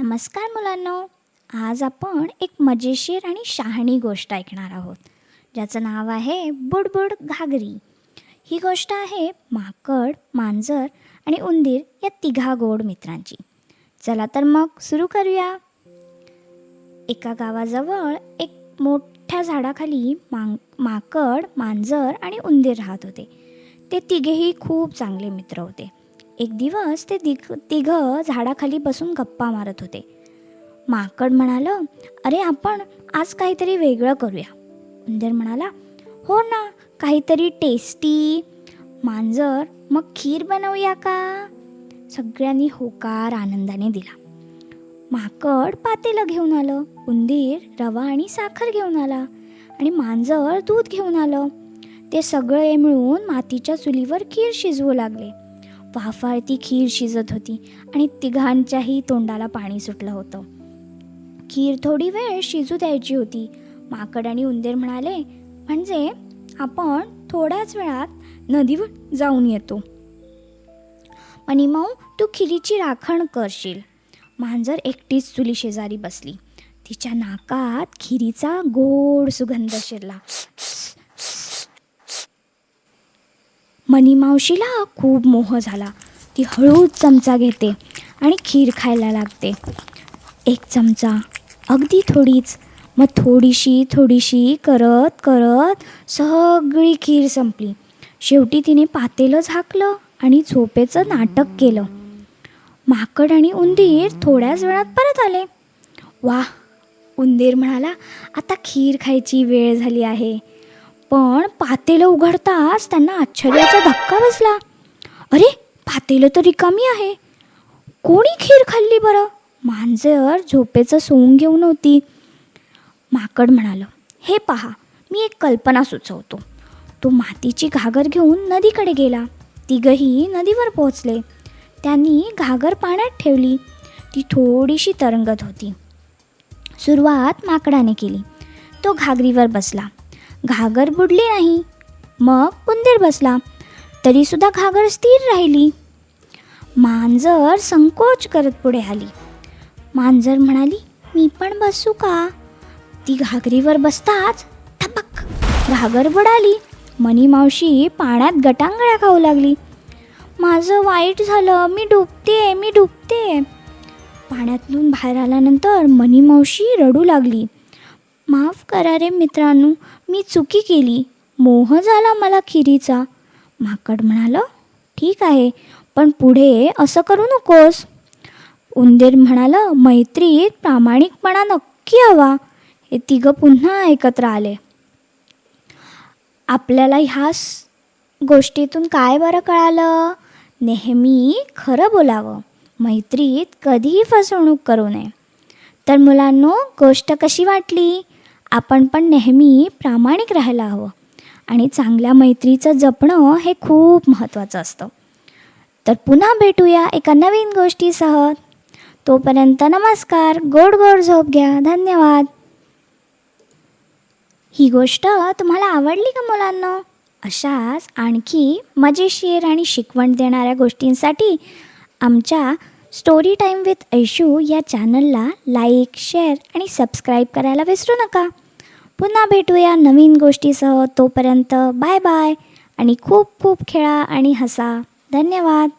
नमस्कार मुलांनो, आज आपण एक मजेशीर आणि शहाणी गोष्ट ऐकणार आहोत, ज्याचं नाव आहे बुडबुड घागरी. ही गोष्ट आहे माकड, मांजर आणि उंदीर या तिघा गोड मित्रांची. चला तर मग सुरू करूया. एका गावाजवळ एक मोठ्या झाडाखाली माकड, मांजर आणि उंदीर राहत होते. ते तिघेही खूप चांगले मित्र होते. एक दिवस ते तिघं झाडाखाली बसून गप्पा मारत होते. माकड म्हणाला, अरे आपण आज काहीतरी वेगळं करूया. उंदीर म्हणाला, हो ना, काहीतरी टेस्टी. मांजर, मग खीर बनवूया का? सगळ्यांनी होकार आनंदाने दिला. माकड पातेलं घेऊन आलं, उंदीर रवा आणि साखर घेऊन आला आणि मांजर दूध घेऊन आलं. ते सगळे मिळून मातीच्या चुलीवर खीर शिजवू लागले. वाफाळती खीर शिजत होती आणि तिघांच्याही तोंडाला पाणी सुटलं होतं. खीर थोडी वेळ शिजू द्यायची होती. माकड आणि उंदीर म्हणाले, म्हणजे आपण थोड्याच वेळात नदीवर जाऊन येतो आणि मग तू खिरीची राखण करशील. मांजर एकटीच चुली शेजारी बसली. तिच्या नाकात खिरीचा गोड सुगंध शिरला. मनीमावशीला खूप मोह झाला. ती हळूच चमचा घेते आणि खीर खायला लागते. एक चमचा, अगदी थोडीच, मग थोडीशी करत करत सगळी खीर संपली. शेवटी तिने पातेलं झाकलं आणि झोपेचं नाटक केलं. माकड आणि उंदीर थोड्याच वेळात परत आले. वाह, उंदीर म्हणाला, आता खीर खायची वेळ झाली आहे. पण पातेलं उघडताच त्यांना आश्चर्याचा धक्का बसला. अरे, पातेलं तर रिकामी आहे. कोणी खीर खाल्ली बरं? मांजर झोपेचं सोंग घेऊन होती. माकड म्हणालं, हे पहा, मी एक कल्पना सुचवतो. तो मातीची घागर घेऊन नदीकडे गेला. तिघही नदीवर पोहोचले. त्यांनी घागर पाण्यात ठेवली. ती थोडीशी तरंगत होती. सुरुवात माकडाने केली. तो घागरीवर बसला. घागर बुडली नाही. मग उंदीर बसला, तरीसुद्धा घागर स्थिर राहिली. मांजर संकोच करत पुढे आली. मांजर म्हणाली, मी पण बसू का? ती घागरीवर बसताच ठपक, घागर बुडाली. मनीमावशी पाण्यात गटांगळ्या खाऊ लागली. माझं वाईट झालं, मी डुबते. पाण्यातून बाहेर आल्यानंतर मनीमावशी रडू लागली. माफ करा रे मित्रांनो, मी चुकी केली. मोह झाला मला खिरीचा. माकड म्हणालं, ठीक आहे, पण पुढे असं करू नकोस. उंदीर म्हणाला, मैत्रीत प्रामाणिकपणा नक्की हवा. हे तिघं पुन्हा एकत्र आले. आपल्याला ह्या गोष्टीतून काय बरं कळालं? नेहमी खरं बोलावं. मैत्रीत कधीही फसवणूक करू नये. तर मुलांनो, गोष्ट कशी वाटली? आपण पण नेहमी प्रामाणिक राहायला हवं आणि चांगल्या मैत्रीचं जपणं हे खूप महत्त्वाचं असतं. तर पुन्हा भेटूया एका नवीन गोष्टीसह. तोपर्यंत नमस्कार, गोड गोड झोप घ्या. धन्यवाद. ही गोष्ट तुम्हाला आवडली का मुलांनो? अशाच आणखी मजेशीर आणि शिकवण देणाऱ्या गोष्टींसाठी आमच्या स्टोरी टाईम विथ ऐशू या चॅनलला लाईक, शेअर आणि सबस्क्राईब करायला विसरू नका. पुन्हा भेटूया नवीन गोष्टीसह. तोपर्यंत बाय बाय आणि खूप खूप खेळा आणि हसा. धन्यवाद.